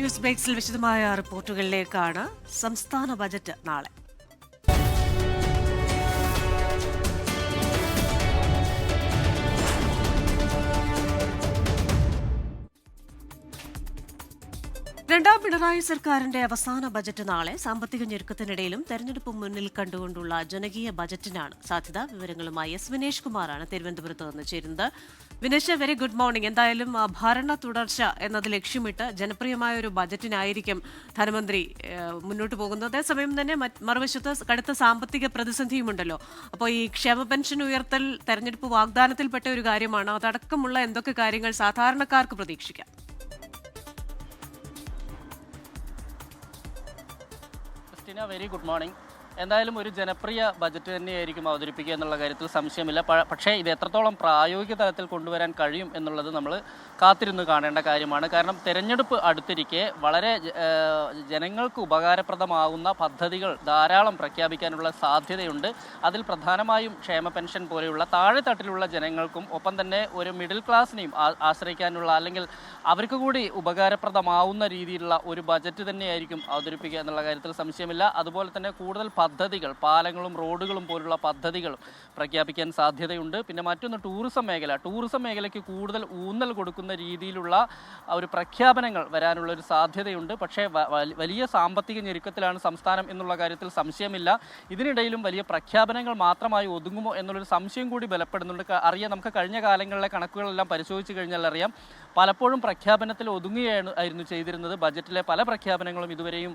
News ബ്രേക്സിൽ വിശദമായ റിപ്പോർട്ടുകളിലേക്കാണ്. സംസ്ഥാന budget നാളെ. രണ്ടാം പിണറായി സർക്കാരിന്റെ അവസാന ബജറ്റ് നാളെ. സാമ്പത്തിക ഞെരുക്കത്തിനിടയിലും തെരഞ്ഞെടുപ്പ് മുന്നിൽ കണ്ടുകൊണ്ടുള്ള ജനകീയ ബജറ്റിനാണ് സാധ്യത. വിവരങ്ങളുമായി എസ് വിനേഷ് കുമാറാണ് തിരുവനന്തപുരത്ത് നിന്ന് ചേരുന്നത്. Vinesh, very good morning. എന്തായാലും ഭരണ തുടർച്ച എന്നത് ലക്ഷ്യമിട്ട് ജനപ്രിയമായ ഒരു ബജറ്റിനായിരിക്കും ധനമന്ത്രി മുന്നോട്ട് പോകുന്നത്. അതേസമയം തന്നെ മറുവശത്ത് കടുത്ത സാമ്പത്തിക പ്രതിസന്ധിയുമുണ്ടല്ലോ. അപ്പോൾ ഈ ക്ഷേമ പെൻഷൻ ഉയർത്തൽ തെരഞ്ഞെടുപ്പ് വാഗ്ദാനത്തിൽപ്പെട്ട ഒരു കാര്യമാണ്. അതടക്കമുള്ള എന്തൊക്കെ കാര്യങ്ങൾ സാധാരണക്കാർക്ക് പ്രതീക്ഷിക്കാം? Very good morning. എന്തായാലും ഒരു ജനപ്രിയ ബജറ്റ് തന്നെയായിരിക്കും അവതരിപ്പിക്കുക എന്നുള്ള കാര്യത്തിൽ സംശയമില്ല. പക്ഷേ ഇത് എത്രത്തോളം പ്രായോഗിക തലത്തിൽ കൊണ്ടുവരാൻ കഴിയും എന്നുള്ളത് നമ്മൾ കാത്തിരുന്ന് കാണേണ്ട കാര്യമാണ്. കാരണം തെരഞ്ഞെടുപ്പ് അടുത്തിരിക്കെ വളരെ ജനങ്ങൾക്ക് ഉപകാരപ്രദമാകുന്ന പദ്ധതികൾ ധാരാളം പ്രഖ്യാപിക്കാനുള്ള സാധ്യതയുണ്ട്. അതിൽ പ്രധാനമായും ക്ഷേമ പെൻഷൻ പോലെയുള്ള താഴെത്തട്ടിലുള്ള ജനങ്ങൾക്കും ഒപ്പം തന്നെ ഒരു മിഡിൽ ക്ലാസ്സിനെയും ആശ്രയിക്കാനുള്ള അല്ലെങ്കിൽ അവർക്ക് കൂടി ഉപകാരപ്രദമാവുന്ന രീതിയിലുള്ള ഒരു ബജറ്റ് തന്നെയായിരിക്കും അവതരിപ്പിക്കുക എന്നുള്ള കാര്യത്തിൽ സംശയമില്ല. അതുപോലെ തന്നെ കൂടുതൽ പദ്ധതികൾ, പാലങ്ങളും റോഡുകളും പോലുള്ള പദ്ധതികൾ പ്രഖ്യാപിക്കാൻ സാധ്യതയുണ്ട്. പിന്നെ മറ്റൊന്ന് ടൂറിസം മേഖലയ്ക്ക് കൂടുതൽ ഊന്നൽ കൊടുക്കുന്ന രീതിയിലുള്ള ഒരു പ്രഖ്യാപനങ്ങൾ വരാനുള്ള ഒരു സാധ്യതയുണ്ട്. പക്ഷേ വലിയ സാമ്പത്തിക ഞെരുക്കത്തിലാണ് സംസ്ഥാനം എന്നുള്ള കാര്യത്തിൽ സംശയമില്ല. ഇതിനിടയിലും വലിയ പ്രഖ്യാപനങ്ങൾ മാത്രമായി ഒതുങ്ങുമോ എന്നുള്ളൊരു സംശയം കൂടി ബലപ്പെടുന്നുണ്ട്. നമുക്ക് കഴിഞ്ഞ കാലങ്ങളിലെ കണക്കുകളെല്ലാം പരിശോധിച്ച് കഴിഞ്ഞാൽ അറിയാം, പലപ്പോഴും പ്രഖ്യാപനത്തിൽ ഒതുങ്ങുകയായിരുന്നു ചെയ്തിരുന്നത്. ബജറ്റിലെ പല പ്രഖ്യാപനങ്ങളും ഇതുവരെയും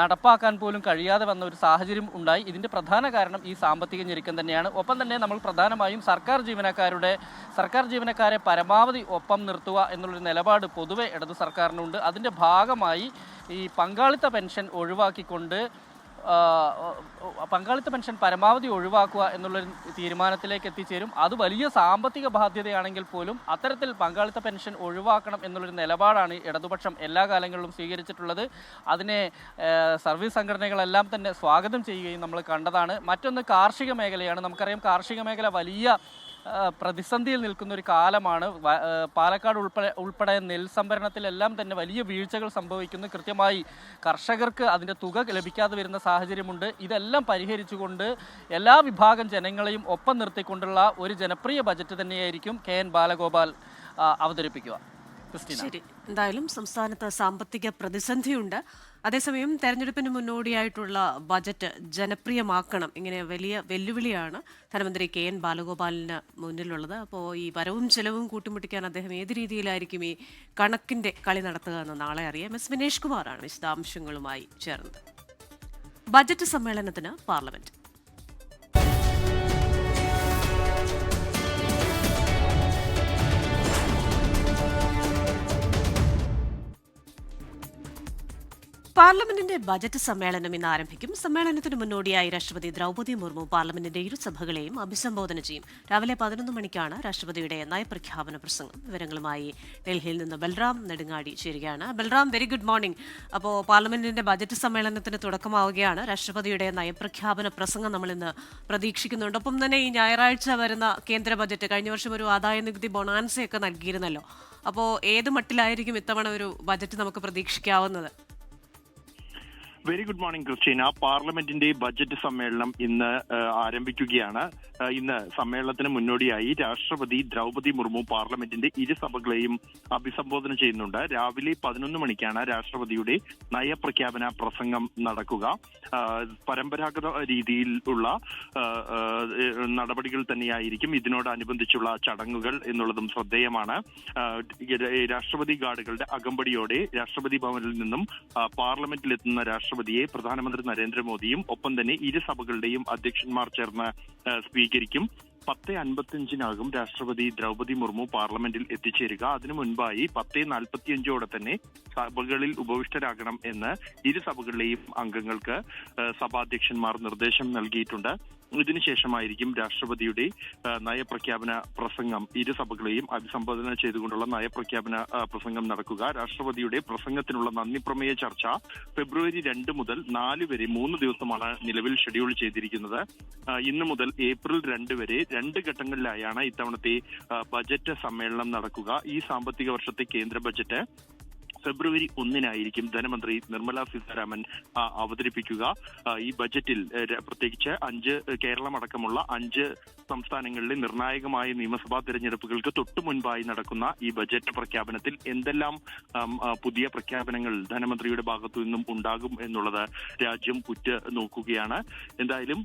നടപ്പാക്കാൻ പോലും കഴിയാതെ വന്ന ഒരു സാഹചര്യം ഉണ്ടായി. ഇതിൻ്റെ പ്രധാന കാരണം ഈ സാമ്പത്തിക ഞെരുക്കം തന്നെയാണ്. ഒപ്പം തന്നെ നമ്മൾ പ്രധാനമായും സർക്കാർ ജീവനക്കാരെ പരമാവധി ഒപ്പം നിർത്തുക എന്നുള്ളൊരു നിലപാട് പൊതുവെ ഇടതു സർക്കാരിനുണ്ട്. അതിൻ്റെ ഭാഗമായി ഈ പങ്കാളിത്ത പെൻഷൻ പരമാവധി ഒഴിവാക്കുക എന്നുള്ളൊരു തീരുമാനത്തിലേക്ക് എത്തിച്ചേരും. അത് വലിയ സാമ്പത്തിക ബാധ്യതയാണെങ്കിൽ പോലും അത്തരത്തിൽ പങ്കാളിത്ത പെൻഷൻ ഒഴിവാക്കണം എന്നുള്ളൊരു നിലപാടാണ് ഇടതുപക്ഷം എല്ലാ കാലങ്ങളിലും സ്വീകരിച്ചിട്ടുള്ളത്. അതിനെ സർവീസ് സംഘടനകളെല്ലാം തന്നെ സ്വാഗതം ചെയ്യുകയും നമ്മൾ കണ്ടതാണ്. മറ്റൊന്ന് കാർഷിക മേഖലയാണ്. നമുക്കറിയാം, കാർഷിക മേഖല വലിയ പ്രതിസന്ധിയിൽ നിൽക്കുന്ന ഒരു കാലമാണ്. പാലക്കാട് ഉൾപ്പെടെ നെൽസംഭരണത്തിലെല്ലാം തന്നെ വലിയ വീഴ്ചകൾ സംഭവിക്കുന്നു. കൃത്യമായി കർഷകർക്ക് അതിൻ്റെ തുക ലഭിക്കാതെ വരുന്ന സാഹചര്യമുണ്ട്. ഇതെല്ലാം പരിഹരിച്ചുകൊണ്ട് എല്ലാ വിഭാഗം ജനങ്ങളെയും ഒപ്പം നിർത്തിക്കൊണ്ടുള്ള ഒരു ജനപ്രിയ ബജറ്റ് തന്നെയായിരിക്കും KN ബാലഗോപാൽ അവതരിപ്പിക്കുക. ശരി, എന്തായാലും സംസ്ഥാനത്ത് സാമ്പത്തിക പ്രതിസന്ധിയുണ്ട്. അതേസമയം തെരഞ്ഞെടുപ്പിന് മുന്നോടിയായിട്ടുള്ള ബജറ്റ് ജനപ്രിയമാക്കണം, ഇങ്ങനെ വലിയ വെല്ലുവിളിയാണ് ധനമന്ത്രി KN ബാലഗോപാലിന് മുന്നിലുള്ളത്. അപ്പോൾ ഈ വരവും ചെലവും കൂട്ടിമുട്ടിക്കാൻ അദ്ദേഹം ഏത് രീതിയിലായിരിക്കും ഈ കണക്കിന്റെ കളി നടത്തുക എന്ന് നാളെ അറിയാം. എസ് വിനേഷ് കുമാറാണ് വിശദാംശങ്ങളുമായി ചേർന്നത്. ബജറ്റ് സമ്മേളനത്തിന് പാർലമെന്റ്. പാർലമെന്റിന്റെ ബജറ്റ് സമ്മേളനം ഇന്ന് ആരംഭിക്കും. സമ്മേളനത്തിന് മുന്നോടിയായി രാഷ്ട്രപതി ദ്രൗപദി മുർമു പാർലമെന്റിന്റെ ഇരുസഭകളെയും അഭിസംബോധന ചെയ്യും. രാവിലെ 11 മണിക്കാണ് രാഷ്ട്രപതിയുടെ നയപ്രഖ്യാപന പ്രസംഗം. വിവരങ്ങളുമായി ഡൽഹിയിൽ നിന്ന് ബൽറാം നെടുങ്ങാടി ചേരുകയാണ്. Balram, very good morning. അപ്പോൾ പാർലമെന്റിന്റെ ബജറ്റ് സമ്മേളനത്തിന് തുടക്കമാവുകയാണ്. രാഷ്ട്രപതിയുടെ നയപ്രഖ്യാപന പ്രസംഗം നമ്മൾ ഇന്ന് പ്രതീക്ഷിക്കുന്നുണ്ട്. ഒപ്പം തന്നെ ഈ ഞായറാഴ്ച വരുന്ന കേന്ദ്ര ബജറ്റ്, കഴിഞ്ഞ വർഷം ഒരു ആദായ നികുതി ബൊണാൻസയൊക്കെ നൽകിയിരുന്നല്ലോ. അപ്പോൾ ഏത് മട്ടിലായിരിക്കും ഇത്തവണ ഒരു ബജറ്റ് നമുക്ക് പ്രതീക്ഷിക്കാവുന്നത്? Very good morning Christina. പാർലമെന്റിന്റെ ബജറ്റ് സമ്മേളനം ഇന്ന് ആരംഭിക്കുകയാണ്. ഇന്ന് സമ്മേളനത്തിന് മുന്നോടിയായി രാഷ്ട്രപതി ദ്രൗപദി മുർമു പാർലമെന്റിന്റെ ഇരുസഭകളെയും അഭിസംബോധന ചെയ്യുന്നുണ്ട്. രാവിലെ 11 മണിക്കാണ് രാഷ്ട്രപതിയുടെ നയപ്രഖ്യാപന പ്രസംഗം നടക്കുക. പരമ്പരാഗത രീതിയിലുള്ള നടപടികൾ തന്നെയായിരിക്കും ഇതിനോടനുബന്ധിച്ചുള്ള ചടങ്ങുകൾ എന്നുള്ളതും ശ്രദ്ധേയമാണ്. രാഷ്ട്രപതി ഗാർഡുകളുടെ അകമ്പടിയോടെ രാഷ്ട്രപതി ഭവനിൽ നിന്നും പാർലമെന്റിലെത്തുന്ന രാഷ്ട്രപതിയെ പ്രധാനമന്ത്രി നരേന്ദ്രമോദിയും ഒപ്പം തന്നെ ഇരുസഭകളുടെയും അധ്യക്ഷന്മാർ ചേർന്ന് സ്വീകരിക്കും. 10:55 രാഷ്ട്രപതി ദ്രൗപദി മുർമു പാർലമെന്റിൽ എത്തിച്ചേരുക. അതിനു മുൻപായി 10:45 തന്നെ സഭകളിൽ ഉപവിഷ്ടരാകണം എന്ന് ഇരുസഭകളിലെയും അംഗങ്ങൾക്ക് സഭാധ്യക്ഷന്മാർ നിർദ്ദേശം നൽകിയിട്ടുണ്ട്. ഇതിനുശേഷമായിരിക്കും രാഷ്ട്രപതിയുടെ നയപ്രഖ്യാപന പ്രസംഗം, ഇരുസഭകളെയും അഭിസംബോധന ചെയ്തുകൊണ്ടുള്ള നയപ്രഖ്യാപന പ്രസംഗം നടക്കുക. രാഷ്ട്രപതിയുടെ പ്രസംഗത്തിനുള്ള നന്ദിപ്രമേയ ചർച്ച ഫെബ്രുവരി 2 മുതൽ 4 വരെ 3 ദിവസമാണ് നിലവിൽ ഷെഡ്യൂൾ ചെയ്തിരിക്കുന്നത്. ഇന്ന് മുതൽ ഏപ്രിൽ 2 വരെ 2 ഘട്ടങ്ങളിലായാണ് ഇത്തവണത്തെ ബജറ്റ് സമ്മേളനം നടക്കുക. ഈ സാമ്പത്തിക വർഷത്തെ കേന്ദ്ര ബജറ്റ് ഫെബ്രുവരി 1-നായിരിക്കും ധനമന്ത്രി നിർമ്മല സീതാരാമൻ അവതരിപ്പിക്കുക. ഈ ബജറ്റിൽ പ്രത്യേകിച്ച് കേരളമടക്കമുള്ള 5 സംസ്ഥാനങ്ങളിലെ നിർണായകമായ നിയമസഭാ തെരഞ്ഞെടുപ്പുകൾക്ക് തൊട്ടു മുൻപായി നടക്കുന്ന ഈ ബജറ്റ് പ്രഖ്യാപനത്തിൽ എന്തെല്ലാം പുതിയ പ്രഖ്യാപനങ്ങൾ ധനമന്ത്രിയുടെ ഭാഗത്തു നിന്നും ഉണ്ടാകും എന്നുള്ളത് രാജ്യം നോക്കുകയാണ്. എന്തായാലും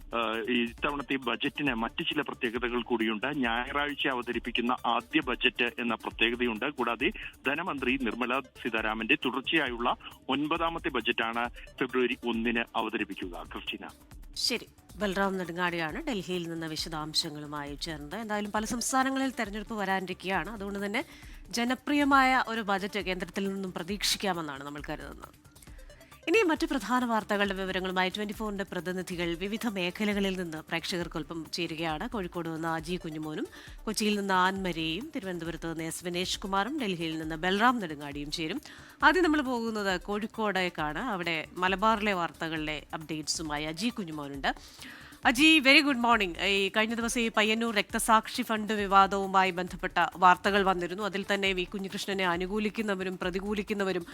ഇത്തവണത്തെ ബജറ്റിന് മറ്റു ചില പ്രത്യേകതകൾ കൂടിയുണ്ട്. ഞായറാഴ്ച അവതരിപ്പിക്കുന്ന ആദ്യ ബജറ്റ് എന്ന പ്രത്യേകതയുണ്ട്. കൂടാതെ ധനമന്ത്രി നിർമ്മല സീതാരാമന്റെ തുടർച്ചയായുള്ള 9ാമത്തെ ബജറ്റാണ് ഫെബ്രുവരി 1-ന് അവതരിപ്പിക്കുക. ക്രിസ്റ്റീന. ശരി, ബൽറാം നെടുങ്ങാടിയാണ് ഡൽഹിയിൽ നിന്ന് വിശദാംശങ്ങളുമായി ചേർന്നത്. എന്തായാലും പല സംസ്ഥാനങ്ങളിൽ തെരഞ്ഞെടുപ്പ് വരാനിരിക്കുകയാണ്. അതുകൊണ്ട് തന്നെ ജനപ്രിയമായ ഒരു ബജറ്റ് കേന്ദ്രത്തിൽ നിന്നും പ്രതീക്ഷിക്കാമെന്നാണ് നമ്മൾ കരുതുന്നത്. ഇനി മറ്റു പ്രധാന വാർത്തകളുടെ വിവരങ്ങളുമായി 24ന്റെ പ്രതിനിധികൾ വിവിധ മേഖലകളിൽ നിന്ന് പ്രേക്ഷകർക്കൊപ്പം ചേരുകയാണ്. കോഴിക്കോട് നിന്ന് അജി കുഞ്ഞുമോനും, കൊച്ചിയിൽ നിന്ന് ആൻമരിയും, തിരുവനന്തപുരത്ത് നിന്ന് എസ് വിനേഷ് കുമാറും, ഡൽഹിയിൽ നിന്ന് ബൽറാം നെടുങ്ങാടിയും ചേരും. ആദ്യം നമ്മൾ പോകുന്നത് കോഴിക്കോടേക്കാണ്. അവിടെ മലബാറിലെ വാർത്തകളിലെ അപ്ഡേറ്റ്സുമായി അജി കുഞ്ഞുമോനുണ്ട്. Aji, very good morning. ഈ കഴിഞ്ഞ ദിവസം ഈ പയ്യന്നൂർ രക്തസാക്ഷി ഫണ്ട് വിവാദവുമായി ബന്ധപ്പെട്ട വാർത്തകൾ വന്നിരുന്നു. അതിൽ തന്നെ വി കുഞ്ഞികൃഷ്ണനെ അനുകൂലിക്കുന്നവരും പ്രതികൂലിക്കുന്നവരും,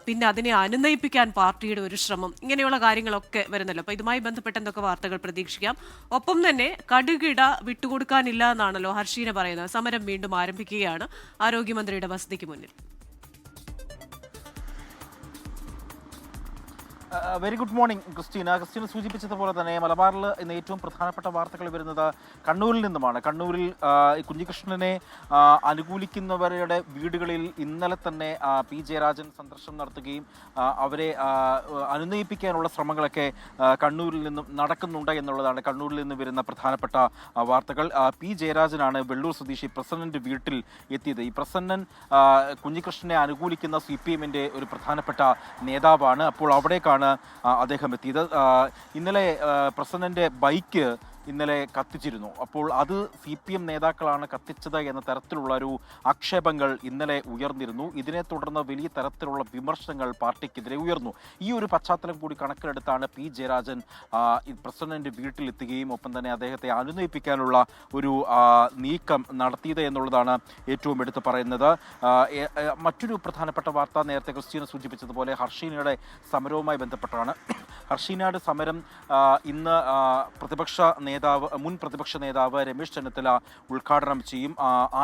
പിന്നെ അതിനെ അനുനയിപ്പിക്കാൻ പാർട്ടിയുടെ ഒരു ശ്രമം, ഇങ്ങനെയുള്ള കാര്യങ്ങളൊക്കെ വരുന്നല്ലോ. അപ്പോൾ ഇതുമായി ബന്ധപ്പെട്ട എന്തൊക്കെ വാർത്തകൾ പ്രതീക്ഷിക്കാം? ഒപ്പം തന്നെ കടുകിട വിട്ടുകൊടുക്കാനില്ല എന്നാണല്ലോ ഹർഷീന പറയുന്നത്. സമരം വീണ്ടും ആരംഭിക്കുകയാണ് ആരോഗ്യമന്ത്രിയുടെ വസതിക്ക് മുന്നിൽ. വെരി ഗുഡ് മോർണിംഗ് ക്രിസ്റ്റീന സൂചിപ്പിച്ചതുപോലെ തന്നെ മലബാറിൽ ഇന്ന് ഏറ്റവും പ്രധാനപ്പെട്ട വാർത്തകൾ വരുന്നത് കണ്ണൂരിൽ നിന്നുമാണ്. കണ്ണൂരിൽ കുഞ്ഞികൃഷ്ണനെ അനുകൂലിക്കുന്നവരുടെ വീടുകളിൽ ഇന്നലെ തന്നെ പി ജയരാജൻ സന്ദർശനം നടത്തുകയും അവരെ അനുനയിപ്പിക്കാനുള്ള ശ്രമങ്ങളൊക്കെ കണ്ണൂരിൽ നിന്നും നടക്കുന്നുണ്ട് എന്നുള്ളതാണ് കണ്ണൂരിൽ നിന്ന് വരുന്ന പ്രധാനപ്പെട്ട വാർത്തകൾ. പി ജയരാജനാണ് വെള്ളൂർ സ്വദേശി പ്രസന്നന്റെ വീട്ടിൽ എത്തിയത്. ഈ പ്രസന്നൻ കുഞ്ഞികൃഷ്ണനെ അനുകൂലിക്കുന്ന CPM-ന്റെ ഒരു പ്രധാനപ്പെട്ട നേതാവാണ്. അപ്പോൾ അവിടേക്കാണ് അദ്ദേഹം എത്തിയത്. ഇന്നലെ പ്രസന്നന്റെ ബൈക്ക് ഇന്നലെ കത്തിച്ചിരുന്നു. അപ്പോൾ അത് CPM നേതാക്കളാണ് കത്തിച്ചത് എന്ന തരത്തിലുള്ള ഒരു ആക്ഷേപങ്ങൾ ഇന്നലെ ഉയർന്നിരുന്നു. ഇതിനെ തുടർന്ന് വലിയ തരത്തിലുള്ള വിമർശനങ്ങൾ പാർട്ടിക്കെതിരെ ഉയർന്നു. ഈ ഒരു പശ്ചാത്തലം കൂടി കണക്കിലെടുത്താണ് പി ജയരാജൻ പ്രസിഡന്റ് വീട്ടിലെത്തുകയും ഒപ്പം തന്നെ അദ്ദേഹത്തെ അനുനയിപ്പിക്കാനുള്ള ഒരു നീക്കം നടത്തിയത് എന്നുള്ളതാണ് ഏറ്റവും എടുത്തു പറയുന്നത്. മറ്റൊരു പ്രധാനപ്പെട്ട വാർത്ത നേരത്തെ ക്രിസ്റ്റീന സൂചിപ്പിച്ചതുപോലെ ഹർഷീനയുടെ സമരവുമായി ബന്ധപ്പെട്ടാണ്. ഹർഷീനയുടെ സമരം ഇന്ന് മുൻ പ്രതിപക്ഷ നേതാവ് രമേശ് ചെന്നിത്തല ഉദ്ഘാടനം ചെയ്യും.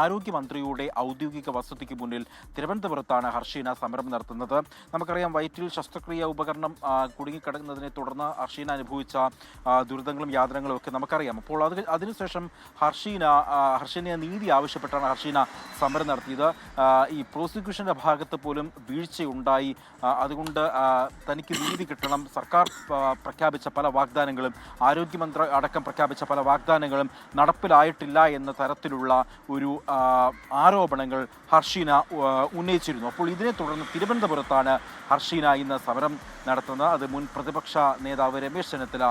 ആരോഗ്യമന്ത്രിയുടെ ഔദ്യോഗിക വസതിക്ക് മുന്നിൽ തിരുവനന്തപുരത്താണ് ഹർഷീന സമരം നടത്തുന്നത്. നമുക്കറിയാം, വയറ്റിൽ ശസ്ത്രക്രിയ ഉപകരണം കുടുങ്ങിക്കിടക്കുന്നതിനെ തുടർന്ന് ഹർഷീന അനുഭവിച്ച ദുരിതങ്ങളും യാതനകളും ഒക്കെ നമുക്കറിയാം. അപ്പോൾ അതിനുശേഷം ഹർഷീന നീതി ആവശ്യപ്പെട്ടാണ് ഹർഷീന സമരം നടത്തിയത്. ഈ പ്രോസിക്യൂഷന്റെ ഭാഗത്ത് പോലും വീഴ്ചയുണ്ടായി. അതുകൊണ്ട് തനിക്ക് നീതി കിട്ടണം. സർക്കാർ പ്രഖ്യാപിച്ച പല വാഗ്ദാനങ്ങളും, ആരോഗ്യമന്ത്രി അടക്കം പ്രഖ്യാപിച്ച പല വാഗ്ദാനങ്ങളും നടപ്പിലായിട്ടില്ല എന്ന തരത്തിലുള്ള ഒരു ആരോപണങ്ങൾ ഹർഷീന ഉന്നയിച്ചിരുന്നു. അപ്പോൾ ഇതിനെ തുടർന്ന് തിരുവനന്തപുരത്താണ് ഹർഷീന ഇന്ന് സമരം നടത്തുന്നത്. അത് മുൻ പ്രതിപക്ഷ നേതാവ് രമേശ് ചെന്നിത്തല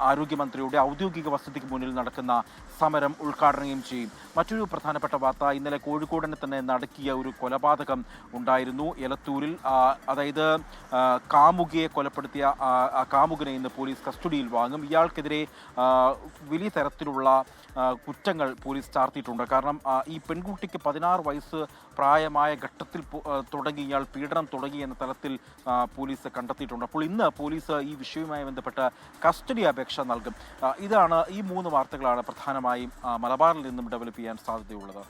ആരോഗ്യമന്ത്രിയുടെ ഔദ്യോഗിക വസതിക്ക് മുന്നിൽ നടക്കുന്ന സമരം ഉദ്ഘാടനം ചെയ്യും. മറ്റൊരു പ്രധാനപ്പെട്ട വാർത്ത, ഇന്നലെ കോഴിക്കോടിനെ തന്നെ നടുക്കിയ ഒരു കൊലപാതകം ഉണ്ടായിരുന്നു എലത്തൂരിൽ. അതായത് കാമുകിയെ കൊലപ്പെടുത്തിയ കാമുകനെ ഇന്ന് പോലീസ് കസ്റ്റഡിയിൽ വാങ്ങും. ഇയാൾക്കെതിരെ വലിയ തരത്തിലുള്ള കുറ്റങ്ങൾ പോലീസ് ചാർത്തിയിട്ടുണ്ട്. കാരണം ഈ പെൺകുട്ടിക്ക് 16 വയസ്സ് പ്രായമായ ഘട്ടത്തിൽ തുടങ്ങി ഇയാൾ പീഡനം തുടങ്ങി എന്ന തലത്തിൽ പോലീസ് കണ്ടെത്തിയിട്ടുണ്ട്. അപ്പോൾ ഇന്ന് പോലീസ് ഈ വിഷയവുമായി ബന്ധപ്പെട്ട് കസ്റ്റഡി അപേക്ഷ നൽകും. ഇതാണ് ഈ 3 വാർത്തകളാണ് പ്രധാനമായും മലബാറിൽ നിന്നും ഡെവലപ്പ് ചെയ്യാൻ സാധ്യതയുള്ളത്.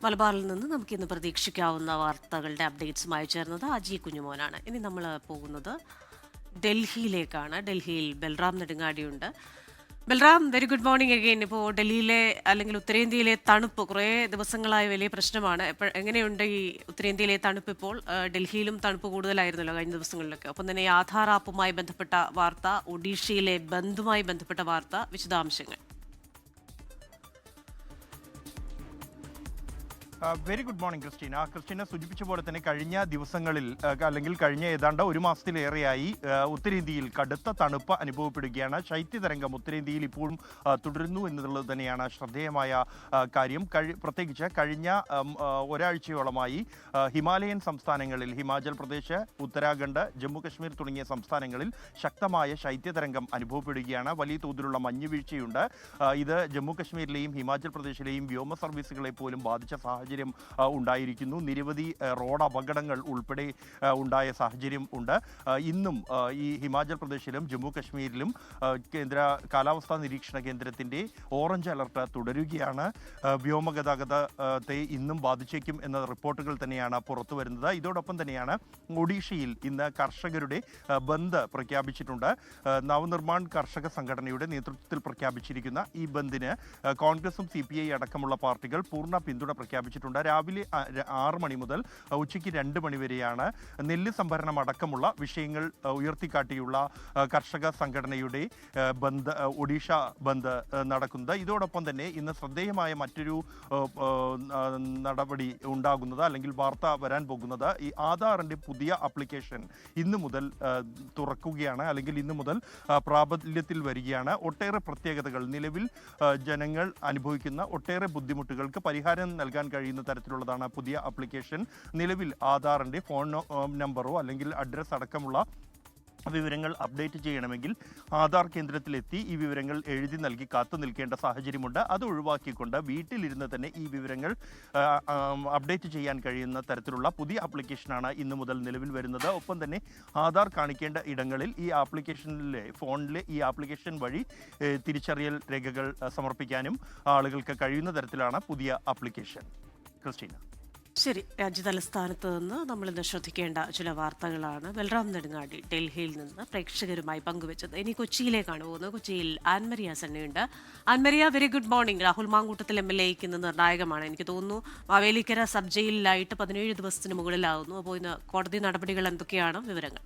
മലബാറിൽ നിന്ന് നമുക്ക് ഇന്ന് പ്രതീക്ഷിക്കാവുന്ന വാർത്തകളുടെ അപ്ഡേറ്റ്സുമായി ചേർന്നത് അജി കുഞ്ഞുമോനാണ്. ഇനി നമ്മൾ പോകുന്നത് ഡൽഹിയിലേക്കാണ്. ഡൽഹിയിൽ ബൽറാം നെടുങ്ങാടിയുണ്ട്. Balram, very good morning again. ഇപ്പോൾ ഡൽഹിയിലെ അല്ലെങ്കിൽ ഉത്തരേന്ത്യയിലെ തണുപ്പ് കുറേ ദിവസങ്ങളായി വലിയ പ്രശ്നമാണ്. എങ്ങനെയുണ്ട് ഈ ഉത്തരേന്ത്യയിലെ തണുപ്പ് ഇപ്പോൾ? ഡൽഹിയിലും തണുപ്പ് കൂടുതലായിരുന്നല്ലോ കഴിഞ്ഞ ദിവസങ്ങളിലൊക്കെ. ഒപ്പം തന്നെ ഈ ആധാർ ആപ്പുമായി ബന്ധപ്പെട്ട വാർത്ത, ഒഡീഷയിലെ ബന്ധുമായി ബന്ധപ്പെട്ട വാർത്ത, വിശദാംശങ്ങൾ. വെരി ഗുഡ് മോർണിംഗ് ക്രിസ്റ്റീന സൂചിപ്പിച്ച പോലെ തന്നെ കഴിഞ്ഞ ദിവസങ്ങളിൽ അല്ലെങ്കിൽ കഴിഞ്ഞ ഏതാണ്ട് ഒരു മാസത്തിലേറെയായി ഉത്തരേന്ത്യയിൽ കടുത്ത തണുപ്പ് അനുഭവപ്പെടുകയാണ്. ശൈത്യതരംഗം ഉത്തരേന്ത്യയിൽ ഇപ്പോഴും തുടരുന്നു എന്നുള്ളത് തന്നെയാണ് ശ്രദ്ധേയമായ കാര്യം. പ്രത്യേകിച്ച് കഴിഞ്ഞ ഒരാഴ്ചയോളമായി ഹിമാലയൻ സംസ്ഥാനങ്ങളിൽ, ഹിമാചൽ പ്രദേശ്, ഉത്തരാഖണ്ഡ്, ജമ്മു കശ്മീർ തുടങ്ങിയ സംസ്ഥാനങ്ങളിൽ ശക്തമായ ശൈത്യതരംഗം അനുഭവപ്പെടുകയാണ്. വലിയ തോതിലുള്ള മഞ്ഞുവീഴ്ചയുണ്ട്. ഇത് ജമ്മു കശ്മീരിലെയും ഹിമാചൽ പ്രദേശിലെയും വ്യോമ സർവീസുകളെ പോലും ബാധിച്ച സാഹചര്യം സാഹചര്യം ഉണ്ടായിരിക്കുന്നു. നിരവധി റോഡ് അപകടങ്ങൾ ഉൾപ്പെടെ ഉണ്ടായ സാഹചര്യം ഉണ്ട്. ഇന്നും ഈ ഹിമാചൽ പ്രദേശിലും ജമ്മു കശ്മീരിലും കേന്ദ്ര കാലാവസ്ഥാ നിരീക്ഷണ കേന്ദ്രത്തിൻ്റെ ഓറഞ്ച് അലർട്ട് തുടരുകയാണ്. വ്യോമഗതാഗതത്തെ ഇന്നും ബാധിച്ചേക്കും എന്ന റിപ്പോർട്ടുകൾ തന്നെയാണ് പുറത്തു വരുന്നത്. ഇതോടൊപ്പം തന്നെയാണ് ഒഡീഷയിൽ ഇന്ന് കർഷകരുടെ ബന്ദ് പ്രഖ്യാപിച്ചിട്ടുണ്ട്. നവനിർമ്മാൺ കർഷക സംഘടനയുടെ നേതൃത്വത്തിൽ പ്രഖ്യാപിച്ചിരിക്കുന്ന ഈ ബന്ദിന് കോൺഗ്രസും CPI അടക്കമുള്ള പാർട്ടികൾ പൂർണ്ണ പിന്തുണ പ്രഖ്യാപിച്ചിട്ടുണ്ട്. രാവിലെ 6 മണി മുതൽ ഉച്ചയ്ക്ക് 2 മണി വരെയാണ് നെല്ല് സംഭരണം അടക്കമുള്ള വിഷയങ്ങൾ ഉയർത്തിക്കാട്ടിയുള്ള കർഷക സംഘടനയുടെ ബന്ദ്, ഒഡീഷ ബന്ദ് നടക്കുന്നത്. ഇതോടൊപ്പം തന്നെ ഇന്ന് ശ്രദ്ധേയമായ മറ്റൊരു നടപടി ഉണ്ടാകുന്നത് അല്ലെങ്കിൽ വാർത്ത വരാൻ പോകുന്നത് ഈ ആധാറിൻ്റെ പുതിയ ആപ്ലിക്കേഷൻ ഇന്ന് മുതൽ തുറക്കുകയാണ്, അല്ലെങ്കിൽ ഇന്ന് മുതൽ പ്രാബല്യത്തിൽ വരികയാണ്. ഒട്ടേറെ പ്രത്യേകതകൾ, നിലവിൽ ജനങ്ങൾ അനുഭവിക്കുന്ന ഒട്ടേറെ ബുദ്ധിമുട്ടുകൾക്ക് പരിഹാരം നൽകാൻ കഴിയുന്ന തരത്തിലുള്ളതാണ് പുതിയ ആപ്ലിക്കേഷൻ. നിലവിൽ ആധാറിൻ്റെ ഫോൺ നമ്പറോ അല്ലെങ്കിൽ അഡ്രസ്സ് അടക്കമുള്ള വിവരങ്ങൾ അപ്ഡേറ്റ് ചെയ്യണമെങ്കിൽ ആധാർ കേന്ദ്രത്തിലെത്തി ഈ വിവരങ്ങൾ എഴുതി നൽകി കാത്തു നിൽക്കേണ്ട സാഹചര്യമുണ്ട്. അത് ഒഴിവാക്കിക്കൊണ്ട് വീട്ടിലിരുന്ന് തന്നെ ഈ വിവരങ്ങൾ അപ്ഡേറ്റ് ചെയ്യാൻ കഴിയുന്ന തരത്തിലുള്ള പുതിയ ആപ്ലിക്കേഷനാണ് ഇന്നു മുതൽ നിലവിൽ വരുന്നത്. ഒപ്പം തന്നെ ആധാർ കാണിക്കേണ്ട ഇടങ്ങളിൽ ഈ ആപ്ലിക്കേഷനിലെ ഫോണിലെ ഈ ആപ്ലിക്കേഷൻ വഴി തിരിച്ചറിയൽ രേഖകൾ സമർപ്പിക്കാനും ആളുകൾക്ക് കഴിയുന്ന തരത്തിലാണ് പുതിയ ആപ്ലിക്കേഷൻ. ക്രിസ്റ്റീന. ശരി, രാജ്യതലസ്ഥാനത്ത് നിന്ന് നമ്മളിന്ന് ശ്രദ്ധിക്കേണ്ട ചില വാർത്തകളാണ് ബൽറാം നെടുങ്ങാടി ഡൽഹിയിൽ നിന്ന് പ്രേക്ഷകരുമായി പങ്കുവച്ചത്. ഇനി കൊച്ചിയിലേക്കാണ് പോകുന്നത്. കൊച്ചിയിൽ ആൻമരിയ സണ്ണിയുണ്ട്. Annmaria, very good morning. Rahul Mankoottathil MLA ഇന്ന് നിർണായകമാണ്. എനിക്ക് തോന്നുന്നു മാവേലിക്കര സബ് ജയിലിലായിട്ട് 17 ദിവസത്തിന് മുകളിലാവുന്നു. അപ്പോൾ ഇന്ന് കോടതി നടപടികൾ എന്തൊക്കെയാണ് വിവരങ്ങൾ?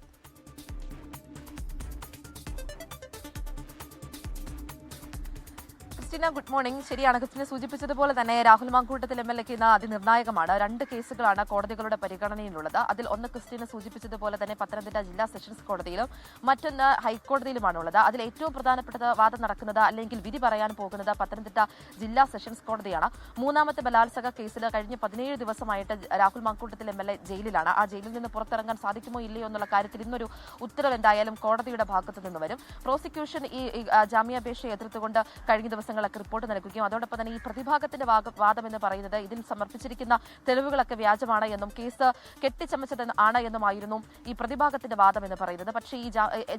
Good morning. ശരിയാണ്, ക്രിസ്റ്റിനെ സൂചിപ്പിച്ചതുപോലെ തന്നെ രാഹുൽ മാങ്കൂട്ടത്തിൽ MLA ഇന്ന് അതിനിർണായകമാണ്. 2 കേസുകളാണ് കോടതികളുടെ പരിഗണനയിലുള്ളത്. അതിൽ ഒന്ന് ക്രിസ്റ്റിനെ സൂചിപ്പിച്ചതുപോലെ തന്നെ പത്തനംതിട്ട ജില്ലാ സെഷൻസ് കോടതിയിലും മറ്റൊന്ന് ഹൈക്കോടതിയിലുമാണുള്ളത്. അതിൽ ഏറ്റവും പ്രധാനപ്പെട്ട വാദം നടക്കുന്നത് അല്ലെങ്കിൽ വിധി പറയാൻ പോകുന്നത് പത്തനംതിട്ട ജില്ലാ സെഷൻസ് കോടതിയാണ്. 3ാമത്തെ ബലാത്സംഗ കേസിൽ കഴിഞ്ഞ 17 ദിവസമായിട്ട് രാഹുൽ മാങ്കൂട്ടത്തിൽ MLA ജയിലിലാണ്. ആ ജയിലിൽ നിന്ന് പുറത്തിറങ്ങാൻ സാധിക്കുമോ ഇല്ലയോ എന്നുള്ള കാര്യത്തിൽ ഇന്നൊരു ഉത്തരവ് എന്തായാലും കോടതിയുടെ ഭാഗത്തു നിന്ന് വരും. പ്രോസിക്യൂഷൻ ഈ ജാമ്യാപേക്ഷയെ എതിർത്തുകൊണ്ട് കഴിഞ്ഞ ദിവസങ്ങൾ റിപ്പോർട്ട് നൽകുകയും അതോടൊപ്പം തന്നെ ഈ പ്രതിഭാഗത്തിന്റെ വാദം എന്ന് പറയുന്നത് ഇതിൽ സമർപ്പിച്ചിരിക്കുന്ന തെളിവുകളൊക്കെ വ്യാജമാണ് എന്നും കേസ് കെട്ടിച്ചമച്ചത് ആണ് എന്നുമായിരുന്നു ഈ പ്രതിഭാഗത്തിന്റെ വാദം എന്ന് പറയുന്നത്. പക്ഷേ ഈ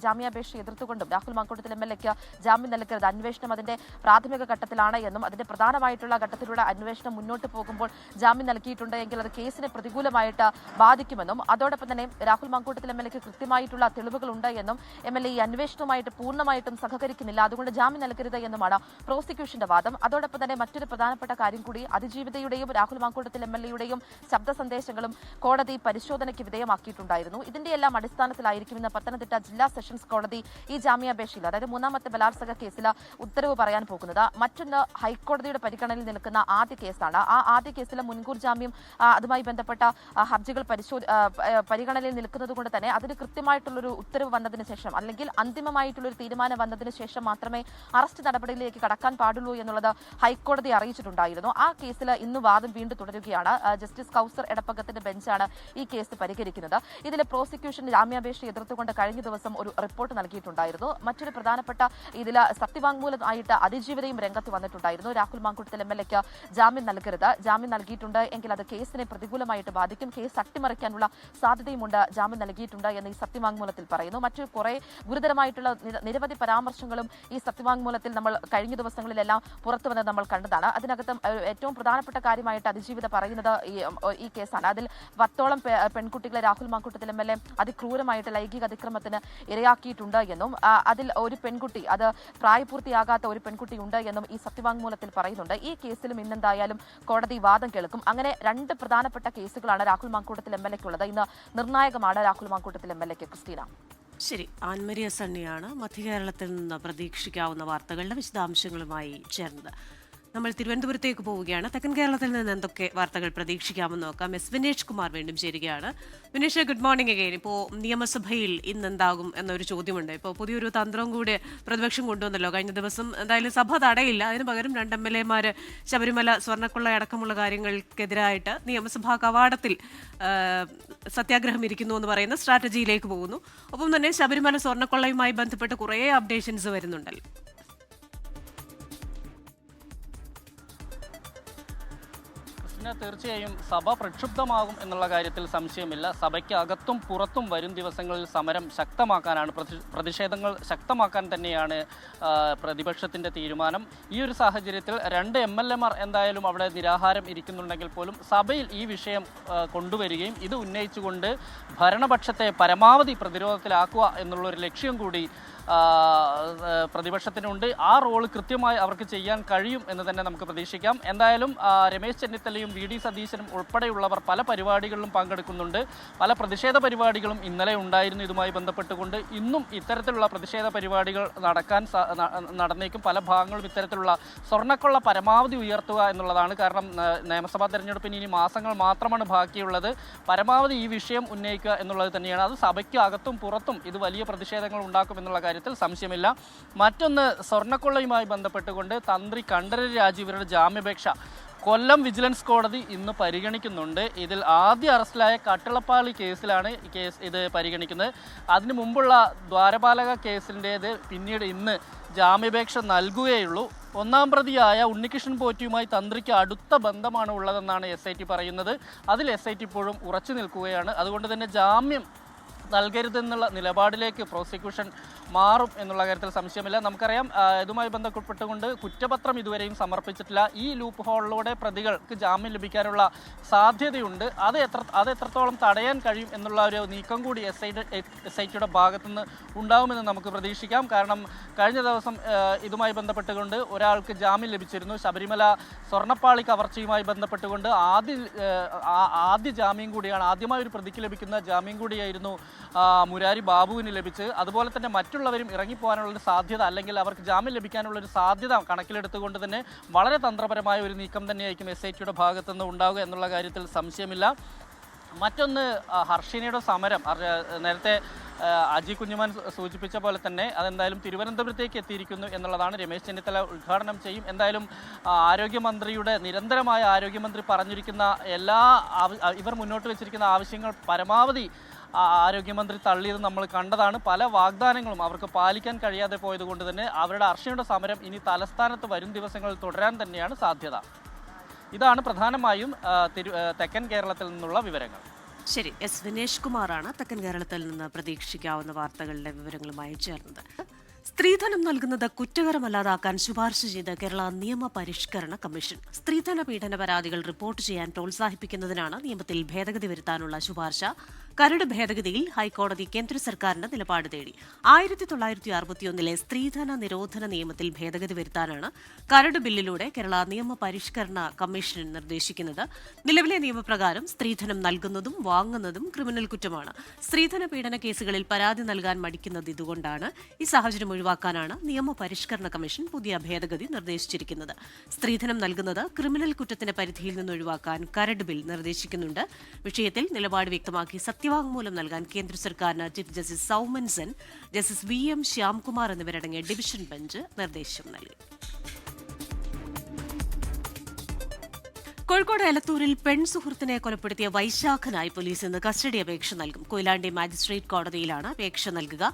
ജാമ്യാപേക്ഷ എതിർത്തുകൊണ്ടും രാഹുൽ മാങ്കൂട്ടത്തിൽ MLA ജാമ്യം നൽകരുത്, അന്വേഷണം അതിന്റെ പ്രാഥമിക ഘട്ടത്തിലാണ് എന്നും അതിന്റെ പ്രധാനമായിട്ടുള്ള ഘട്ടത്തിലൂടെ അന്വേഷണം മുന്നോട്ട് പോകുമ്പോൾ ജാമ്യം നൽകിയിട്ടുണ്ട് എങ്കിൽ അത് കേസിനെ പ്രതികൂലമായിട്ട് ബാധിക്കുമെന്നും അതോടൊപ്പം തന്നെ രാഹുൽ മാങ്കൂട്ടത്തിൽ MLA കൃത്യമായിട്ടുള്ള തെളിവുകളുണ്ട് എന്നും MLA ഈ അന്വേഷണവുമായിട്ട് പൂർണ്ണമായിട്ടും സഹകരിക്കുന്നില്ല, അതുകൊണ്ട് ജാമ്യം നൽകരുത് എന്നുമാണ് പ്രോസിക്യൂഷന്റെ വാദം. അതോടൊപ്പം തന്നെ മറ്റൊരു പ്രധാനപ്പെട്ട കാര്യം കൂടി, അതിജീവിതയുടെയും രാഹുൽ മാങ്കൂട്ടത്തിൽ MLA ശബ്ദ സന്ദേശങ്ങളും കോടതി പരിശോധനയ്ക്ക് വിധേയമാക്കിയിട്ടുണ്ടായിരുന്നു. ഇതിന്റെ എല്ലാം അടിസ്ഥാനത്തിലായിരിക്കും ഇന്ന് പത്തനംതിട്ട ജില്ലാ സെഷൻസ് കോടതി ഈ ജാമ്യാപേക്ഷയിൽ, അതായത് 3ാമത്തെ ബലാത്സംഗ കേസിൽ ഉത്തരവ് പറയാൻ പോകുന്നത്. മറ്റൊന്ന് ഹൈക്കോടതിയുടെ പരിഗണനയിൽ നിൽക്കുന്ന ആദ്യ കേസാണ്. ആ ആദ്യ കേസിലെ മുൻകൂർ ജാമ്യം അതുമായി ബന്ധപ്പെട്ട ഹർജികൾ പരിഗണനയിൽ നിൽക്കുന്നത് കൊണ്ട് തന്നെ അതിന് കൃത്യമായിട്ടുള്ളൊരു ഉത്തരവ് വന്നതിന് ശേഷം അല്ലെങ്കിൽ അന്തിമമായിട്ടുള്ളൊരു തീരുമാനം വന്നതിന് ശേഷം മാത്രമേ അറസ്റ്റ് നടപടിയിലേക്ക് കടക്കാൻ പാടുള്ളൂ എന്നുള്ളത് ഹൈക്കോടതി അറിയിച്ചിട്ടുണ്ടായിരുന്നു. ആ കേസിൽ ഇന്ന് വാദം വീണ്ടും തുടരുകയാണ്. ജസ്റ്റിസ് കൗസർ എടപ്പകത്തിന്റെ ബെഞ്ചാണ് ഈ കേസ് പരിഗണിക്കുന്നത്. ഇതിൽ പ്രോസിക്യൂഷൻ ജാമ്യാപേക്ഷ എതിർത്തുകൊണ്ട് കഴിഞ്ഞ ദിവസം ഒരു റിപ്പോർട്ട് നൽകിയിട്ടുണ്ടായിരുന്നു. മറ്റൊരു പ്രധാനപ്പെട്ട ഇതിൽ സത്യവാങ്മൂലമായിട്ട് അതിജീവിതയും രംഗത്ത് വന്നിട്ടുണ്ടായിരുന്നു. രാഹുൽ മാങ്കൂട്ടത്തിൽ MLA ജാമ്യം നൽകരുത്, ജാമ്യം നൽകിയിട്ടുണ്ട് എങ്കിൽ അത് കേസിനെ പ്രതികൂലമായിട്ട് ബാധിക്കും, കേസ് അട്ടിമറിക്കാനുള്ള സാധ്യതയുമുണ്ട്, ജാമ്യം നൽകിയിട്ടുണ്ട് എന്ന് ഈ സത്യവാങ്മൂലത്തിൽ പറയുന്നു. മറ്റു കുറെ ഗുരുതരമായിട്ടുള്ള നിരവധി പരാമർശങ്ങളും ഈ സത്യവാങ്മൂലത്തിൽ നമ്മൾ കഴിഞ്ഞ ദിവസങ്ങളിലെല്ലാം പുറത്തു വന്നത് നമ്മൾ കണ്ടതാണ്. അതിനകത്ത് ഏറ്റവും പ്രധാനപ്പെട്ട കാര്യമായിട്ട് അതിജീവിത പറയുന്നത് ഈ കേസാണ്. അതിൽ 10ഓളം പെൺകുട്ടികളെ രാഹുൽ മാങ്കൂട്ടത്തിൽ MLA അതിക്രൂരമായിട്ട് ലൈംഗിക അതിക്രമത്തിന് ഇരയാക്കിയിട്ടുണ്ട് എന്നും അതിൽ ഒരു പെൺകുട്ടി, അത് പ്രായപൂർത്തിയാകാത്ത ഒരു പെൺകുട്ടി ഉണ്ട് എന്നും ഈ സത്യവാങ്മൂലത്തിൽ പറയുന്നുണ്ട്. ഈ കേസിലും ഇന്നെന്തായാലും കോടതി വാദം കേൾക്കും. അങ്ങനെ 2 പ്രധാനപ്പെട്ട കേസുകളാണ് രാഹുൽ മാങ്കൂട്ടത്തിൽ MLAക്കുള്ളത്. ഇന്ന് നിർണായകമാണ് രാഹുൽ മാങ്കൂട്ടത്തിൽ MLA. ക്രിസ്റ്റീന. ശരി, ആൻമരിയ സണ്ണിയാണ് മധ്യകേരളത്തിൽ നിന്ന് പ്രതീക്ഷിക്കാവുന്ന വാർത്തകളുടെ വിശദാംശങ്ങളുമായി ചേർന്നത്. നമ്മൾ തിരുവനന്തപുരത്തേക്ക് പോവുകയാണ്. തെക്കൻ കേരളത്തിൽ നിന്ന് എന്തൊക്കെ വാർത്തകൾ പ്രതീക്ഷിക്കാമെന്ന് നോക്കാം. വിനേഷ് കുമാർ വീണ്ടും ചേരുകയാണ്. Vinesh, good morning again. ഇപ്പോൾ നിയമസഭയിൽ ഇന്ന് എന്താകും എന്നൊരു ചോദ്യമുണ്ട്. ഇപ്പോൾ പുതിയൊരു തന്ത്രം കൂടി പ്രതിപക്ഷം കൊണ്ടുവന്നല്ലോ. കഴിഞ്ഞ ദിവസം എന്തായാലും സഭ തടയില്ല, അതിന് പകരം 2 MLA ശബരിമല സ്വർണ്ണക്കൊള്ള അടക്കമുള്ള കാര്യങ്ങൾക്കെതിരായിട്ട് നിയമസഭാ കവാടത്തിൽ സത്യാഗ്രഹം ഇരിക്കുന്നു എന്ന് പറയുന്ന സ്ട്രാറ്റജിയിലേക്ക് പോകുന്നു. ഒപ്പം തന്നെ ശബരിമല സ്വർണ്ണക്കൊള്ളയുമായി ബന്ധപ്പെട്ട് കുറേ അപ്ഡേഷൻസ് വരുന്നുണ്ടല്ലോ. ക്രിസ്റ്റീന, തീർച്ചയായും സഭ പ്രക്ഷുബ്ധമാകും എന്നുള്ള കാര്യത്തിൽ സംശയമില്ല. സഭയ്ക്ക് അകത്തും പുറത്തും വരും ദിവസങ്ങളിൽ സമരം ശക്തമാക്കാനാണ്, പ്രതിഷേധങ്ങൾ ശക്തമാക്കാൻ തന്നെയാണ് പ്രതിപക്ഷത്തിൻ്റെ തീരുമാനം. ഈ ഒരു സാഹചര്യത്തിൽ 2 MLA-മാർ എന്തായാലും അവിടെ നിരാഹാരം ഇരിക്കുന്നുണ്ടെങ്കിൽ പോലും സഭയിൽ ഈ വിഷയം കൊണ്ടുവരികയും ഇത് ഉന്നയിച്ചുകൊണ്ട് ഭരണപക്ഷത്തെ പരമാവധി പ്രതിരോധത്തിലാക്കുക എന്നുള്ളൊരു ലക്ഷ്യം കൂടി പ്രതിപക്ഷത്തിനുണ്ട്. ആ റോള് കൃത്യമായി അവർക്ക് ചെയ്യാൻ കഴിയും എന്ന് തന്നെ നമുക്ക് പ്രതീക്ഷിക്കാം. എന്തായാലും രമേശ് ചെന്നിത്തലയും VD സതീശനും ഉൾപ്പെടെയുള്ളവർ പല പരിപാടികളിലും പങ്കെടുക്കുന്നുണ്ട്. പല പ്രതിഷേധ പരിപാടികളും ഇന്നലെ ഉണ്ടായിരുന്നു. ഇതുമായി ബന്ധപ്പെട്ടുകൊണ്ട് ഇന്നും ഇത്തരത്തിലുള്ള പ്രതിഷേധ പരിപാടികൾ നടന്നേക്കും. പല ഭാഗങ്ങളും ഇത്തരത്തിലുള്ള സ്വർണ്ണക്കൊള്ള പരമാവധി ഉയർത്തുക എന്നുള്ളതാണ്. കാരണം നിയമസഭാ തെരഞ്ഞെടുപ്പിന് ഇനി മാസങ്ങൾ മാത്രമാണ് ബാക്കിയുള്ളത്. പരമാവധി ഈ വിഷയം ഉന്നയിക്കുക എന്നുള്ളത് തന്നെയാണ്. അത് സഭയ്ക്ക് അകത്തും പുറത്തും ഇത് വലിയ പ്രതിഷേധങ്ങൾ ഉണ്ടാക്കും എന്നുള്ള കാര്യത്തിൽ സംശയമില്ല. മറ്റൊന്ന്, സ്വർണ്ണക്കൊള്ളയുമായി ബന്ധപ്പെട്ടുകൊണ്ട് തന്ത്രി കണ്ഠരര് രാജീവരുടെ ജാമ്യാപേക്ഷ കൊല്ലം വിജിലൻസ് കോടതി ഇന്ന് പരിഗണിക്കുന്നുണ്ട്. ഇതിൽ ആദ്യ അറസ്റ്റിലായ കട്ടളപ്പാളി കേസിലാണ് ഇത് പരിഗണിക്കുന്നത്. അതിനു മുമ്പുള്ള ദ്വാരപാലക കേസിൻ്റേത് പിന്നീട് ഇന്ന് ജാമ്യാപേക്ഷ നൽകുകയുള്ളൂ. 1-ാം പ്രതിയായ ഉണ്ണികൃഷ്ണൻ പോറ്റിയുമായി തന്ത്രിക്ക് അടുത്ത ബന്ധമാണ് ഉള്ളതെന്നാണ് SIT പറയുന്നത്. അതിൽ SIT ഇപ്പോഴും ഉറച്ചു നിൽക്കുകയാണ്. അതുകൊണ്ട് തന്നെ ജാമ്യം നൽകരുതെന്നുള്ള നിലപാടിലേക്ക് പ്രോസിക്യൂഷൻ മാറും എന്നുള്ള കാര്യത്തിൽ സംശയമില്ല. നമുക്കറിയാം, ഇതുമായി ബന്ധപ്പെട്ടുകൊണ്ട് കുറ്റപത്രം ഇതുവരെയും സമർപ്പിച്ചിട്ടില്ല. ഈ ലൂപ്പ് ഹോളിലൂടെ പ്രതികൾക്ക് ജാമ്യം ലഭിക്കാനുള്ള സാധ്യതയുണ്ട്. അത് എത്രത്തോളം തടയാൻ കഴിയും എന്നുള്ള ഒരു നീക്കം കൂടി SITയുടെ ഭാഗത്തുനിന്ന് ഉണ്ടാകുമെന്ന് നമുക്ക് പ്രതീക്ഷിക്കാം. കാരണം കഴിഞ്ഞ ദിവസം ഇതുമായി ബന്ധപ്പെട്ടുകൊണ്ട് ഒരാൾക്ക് ജാമ്യം ലഭിച്ചിരുന്നു. ശബരിമല സ്വർണ്ണപ്പാളി കവർച്ചയുമായി ബന്ധപ്പെട്ടുകൊണ്ട് ആദ്യ ജാമ്യം കൂടിയാണ്, ആദ്യമായി ഒരു പ്രതിക്ക് ലഭിക്കുന്ന ജാമ്യം കൂടിയായിരുന്നു മുരാരി ബാബുവിന് ലഭിച്ചത്. അതുപോലെ തന്നെ മറ്റുള്ളവരും ഇറങ്ങിപ്പോകാനുള്ളൊരു സാധ്യത, അല്ലെങ്കിൽ അവർക്ക് ജാമ്യം ലഭിക്കാനുള്ളൊരു സാധ്യത കണക്കിലെടുത്തുകൊണ്ട് തന്നെ വളരെ തന്ത്രപരമായ ഒരു നീക്കം തന്നെയായിരിക്കും SITയുടെ ഭാഗത്തുനിന്ന് ഉണ്ടാവുക എന്നുള്ള കാര്യത്തിൽ സംശയമില്ല. മറ്റൊന്ന്, ഹർഷിനയുടെ സമരം നേരത്തെ അജി കുഞ്ഞുമാൻ സൂചിപ്പിച്ച പോലെ തന്നെ അതെന്തായാലും തിരുവനന്തപുരത്തേക്ക് എത്തിയിരിക്കുന്നു എന്നുള്ളതാണ്. രമേശ് ചെന്നിത്തല ഉദ്ഘാടനം ചെയ്യും. എന്തായാലും ആരോഗ്യമന്ത്രിയുടെ നിരന്തരമായ ആരോഗ്യമന്ത്രി പറഞ്ഞിരിക്കുന്ന ഇവർ മുന്നോട്ട് വെച്ചിരിക്കുന്ന ആവശ്യങ്ങൾ പരമാവധി ആരോഗ്യമന്ത്രി തള്ളിയത് നമ്മൾ കണ്ടതാണ്. പല വാഗ്ദാനങ്ങളും അവർക്ക് പാലിക്കാൻ കഴിയാതെ പോയതുകൊണ്ട് തന്നെ അവരുടെ ഹർഷിനയുടെ സമരം ഇനി തലസ്ഥാനത്ത് വരും ദിവസങ്ങളിൽ തുടരാൻ തന്നെയാണ് സാധ്യത. ഇതാണ് പ്രധാനമായും തെക്കൻ കേരളത്തിൽ നിന്നുള്ള വിവരങ്ങൾ. ശരി, S വിനേഷ് കുമാറാണ് തെക്കൻ കേരളത്തിൽ നിന്ന് പ്രതീക്ഷിക്കാവുന്ന വാർത്തകളുടെ വിവരങ്ങളുമായി ചേർന്നത്. സ്ത്രീധനം നൽകുന്നത് കുറ്റകരമല്ലാതാക്കാൻ ശുപാർശ ചെയ്ത കേരള നിയമ പരിഷ്കരണ കമ്മീഷൻ. സ്ത്രീധന പീഡന പരാതികൾ റിപ്പോർട്ട് ചെയ്യാൻ പ്രോത്സാഹിപ്പിക്കുന്നതിനാണ് നിയമത്തിൽ ഭേദഗതി വരുത്താനുള്ള ശുപാർശ. കരട് ഭേദഗതിയിൽ ഹൈക്കോടതി കേന്ദ്ര സർക്കാരിന്റെ നിലപാട് തേടി. 1961 സ്ത്രീധന നിരോധന നിയമത്തിൽ ഭേദഗതി വരുത്താനാണ് കരട് ബില്ലിലൂടെ കേരള നിയമ പരിഷ്കരണ കമ്മീഷൻ നിർദ്ദേശിക്കുന്നത്. നിലവിലെ നിയമപ്രകാരം സ്ത്രീധനം നൽകുന്നതും വാങ്ങുന്നതും ക്രിമിനൽ കുറ്റമാണ്. സ്ത്രീധന പീഡന കേസുകളിൽ പരാതി നൽകാൻ മടിക്കുന്നത് ഇതുകൊണ്ടാണ്. ഈ സാഹചര്യം ഒഴിവാക്കാനാണ് നിയമ പരിഷ്കരണ കമ്മീഷൻ പുതിയ ഭേദഗതി നിർദ്ദേശിച്ചിരിക്കുന്നത്. സ്ത്രീധനം നൽകുന്നത് ക്രിമിനൽ കുറ്റത്തിന്റെ പരിധിയിൽ നിന്ന് ഒഴിവാക്കാൻ കരട് ബിൽ നിർദ്ദേശിക്കുന്നുണ്ട്. വിഷയത്തിൽ നിലപാട് വ്യക്തമാക്കി സത്യവാങ്മൂലം നൽകാൻ കേന്ദ്ര സർക്കാരിന് chief justice Soumen Sen, justice VM Shyamkumar എന്നിവരടങ്ങിയ ഡിവിഷൻ ബെഞ്ച് നിർദ്ദേശം നൽകി. കോഴിക്കോട് എലത്തൂരിൽ പെൺസുഹൃത്തിനെ കൊലപ്പെടുത്തിയ വൈശാഖനായി പോലീസ് ഇന്ന് കസ്റ്റഡി അപേക്ഷ നൽകും. കൊയിലാണ്ടി മാജിസ്ട്രേറ്റ് കോടതിയിലാണ് അപേക്ഷ നൽകുക.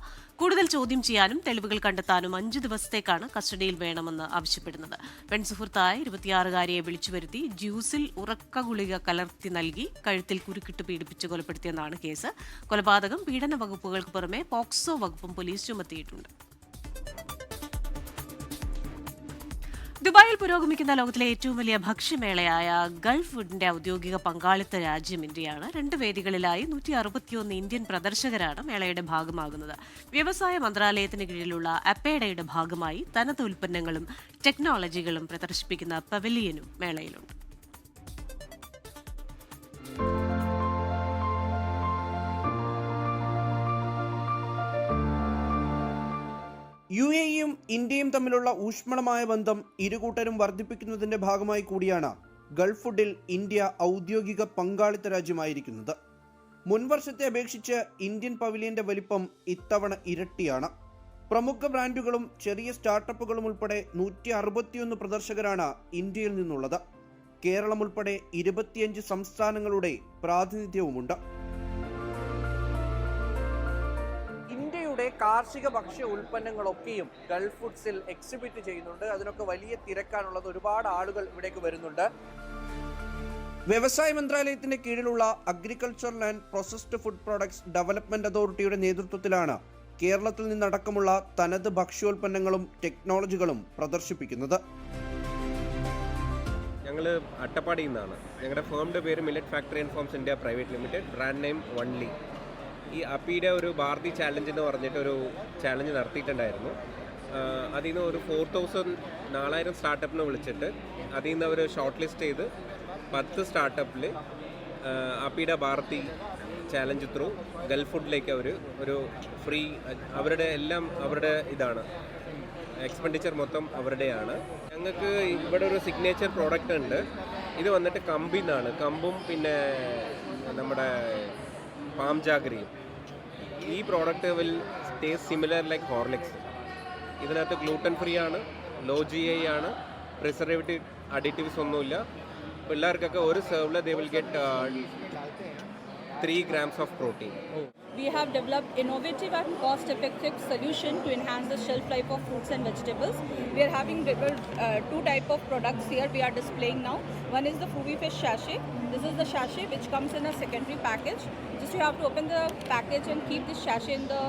കൂടുതൽ ചോദ്യം ചെയ്യാനും തെളിവുകൾ കണ്ടെത്താനും 5 ദിവസത്തേക്കാണ് കസ്റ്റഡിയിൽ വേണമെന്ന് ആവശ്യപ്പെടുന്നത്. പെൺസുഹൃത്തായ 26-കാരിയെ വിളിച്ചുവരുത്തി ജ്യൂസിൽ ഉറക്ക ഗുളിക കലർത്തി നൽകി കഴുത്തിൽ കുരുക്കിട്ട് പീഡിപ്പിച്ച് കൊലപ്പെടുത്തിയെന്നാണ് കേസ്. കൊലപാതകം, പീഡന വകുപ്പുകൾക്ക് പുറമെ പോക്സോ വകുപ്പും പോലീസ് ചുമത്തിയിട്ടുണ്ട്. ദുബായിൽ പുരോഗമിക്കുന്ന ലോകത്തിലെ ഏറ്റവും വലിയ ഭക്ഷ്യമേളയായ ഗൾഫ് ഫുഡിന്റെ ഔദ്യോഗിക പങ്കാളിത്ത രാജ്യം ഇന്ത്യയാണ്. 2 വേദികളിലായി 161 ഇന്ത്യൻ പ്രദർശകരാണ് മേളയുടെ ഭാഗമാകുന്നത്. വ്യവസായ മന്ത്രാലയത്തിന് കീഴിലുള്ള അപ്പേഡയുടെ ഭാഗമായി തനത് ഉൽപ്പന്നങ്ങളും ടെക്നോളജികളും പ്രദർശിപ്പിക്കുന്ന പവലിയനും മേളയിലുണ്ട്. UAEയും ഇന്ത്യയും തമ്മിലുള്ള ഊഷ്മളമായ ബന്ധം ഇരുകൂട്ടരും വർദ്ധിപ്പിക്കുന്നതിന്റെ ഭാഗമായി കൂടിയാണ് ഗൾഫ് ഫുഡിൽ ഇന്ത്യ ഔദ്യോഗിക പങ്കാളിത്ത രാജ്യമായിരിക്കുന്നത്. മുൻവർഷത്തെ അപേക്ഷിച്ച് ഇന്ത്യൻ പവലിയന്റെ വലിപ്പം ഇത്തവണ ഇരട്ടിയാണ്. പ്രമുഖ ബ്രാൻഡുകളും ചെറിയ സ്റ്റാർട്ടപ്പുകളും ഉൾപ്പെടെ 161 പ്രദർശകരാണ് ഇന്ത്യയിൽ നിന്നുള്ളത്. കേരളം ഉൾപ്പെടെ 25 സംസ്ഥാനങ്ങളുടെ പ്രാതിനിധ്യവുമുണ്ട്. ഇന്ത്യയുടെ കാർഷിക ഭക്ഷ്യ ഉൽപ്പന്നങ്ങളൊക്കെയും ഗൾഫ് ഫുഡ്സിൽ എക്സിബിറ്റ് ചെയ്യുന്നുണ്ട്. അതിനൊക്കെ വലിയ തിരക്കാണുള്ളത്. ഒരുപാട് ആളുകൾ ഇവിടേക്ക് വരുന്നുണ്ട്. വ്യവസായ മന്ത്രാലയത്തിന്റെ കീഴിലുള്ള agricultural and processed food products development അതോറിറ്റിയുടെ നേതൃത്വത്തിലാണ് കേരളത്തിൽ നിന്നടക്കമുള്ള തനത് ഭക്ഷ്യോൽപ്പന്നങ്ങളും ടെക്നോളജികളും പ്രദർശിപ്പിക്കുന്നത്. ഞങ്ങൾ അട്ടപ്പാടിയിൽ നിന്നാണ്. ഞങ്ങളുടെ ഫേമിൻ്റെ പേര് millet factory and farms India private limited, brand name only. ഈ അപ്പിയുടെ ഒരു ഭാരതി ചാലഞ്ച് എന്ന് പറഞ്ഞിട്ടൊരു ചാലഞ്ച് നടത്തിയിട്ടുണ്ടായിരുന്നു. അതിൽ നിന്ന് ഒരു 4,000 സ്റ്റാർട്ടപ്പിനെ വിളിച്ചിട്ട് അതിൽ നിന്ന് അവർ ഷോർട്ട് ലിസ്റ്റ് ചെയ്ത് 10 സ്റ്റാർട്ടപ്പിൽ അപ്പിയുടെ ഭാരതി ചാലഞ്ച് ത്രൂ ഗൾഫ് ഫുഡിലേക്ക് അവർ ഒരു ഫ്രീ, അവരുടെ ഇതാണ് എക്സ്പെൻഡിച്ചർ മൊത്തം അവരുടെയാണ്. ഞങ്ങൾക്ക് ഇവിടെ ഒരു സിഗ്നേച്ചർ പ്രോഡക്റ്റ് ഉണ്ട്. ഇത് വന്നിട്ട് കമ്പിന്നാണ്. കമ്പും പിന്നെ നമ്മുടെ പാം ജാഗരിയും. ഈ product will taste similar like Horlicks. ഇതിനകത്ത് ഗ്ലൂട്ടൻ ഫ്രീ ആണ്, ലോ GI ആണ്, പ്രിസർവേറ്റീവ് അഡിറ്റീവ്സ് ഒന്നുമില്ല. പിള്ളേർക്കൊക്കെ ഒരു സെർവിൽ they will get 3 grams of protein. We have developed innovative and cost-effective solution to enhance the shelf life of fruits and vegetables. We are having developed 2 type of products here we are displaying now. One is the Fruity Fish Sachet. This is the sachet which comes in a secondary package. Just you have to open the package and keep this sachet in the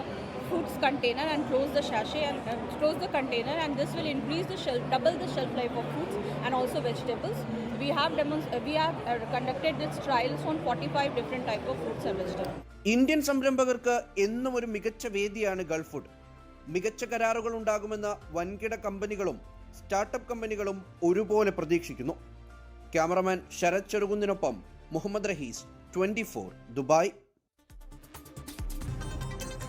fruits container and close the sachet and close the container, and this will increase the double the shelf life of fruits and also vegetables. We have conducted these trials on 45 different type of fruits and vegetables. Indian സംരംഭകർക്ക് എന്നും ഒരു മികച്ച വേദിയാണ് Gulf food. മികച്ച കരാറുകൾ ഉണ്ടാകുമെന്ന വൻകിട കമ്പനികളും സ്റ്റാർട്ടപ്പ് കമ്പനികളും ഒരുപോലെ പ്രതീക്ഷിക്കുന്നു. ക്യാമറമാൻ ശരത് ചെറുകുന്നിനൊപ്പം മുഹമ്മദ് റഹീസ്, 24 ദുബായ്.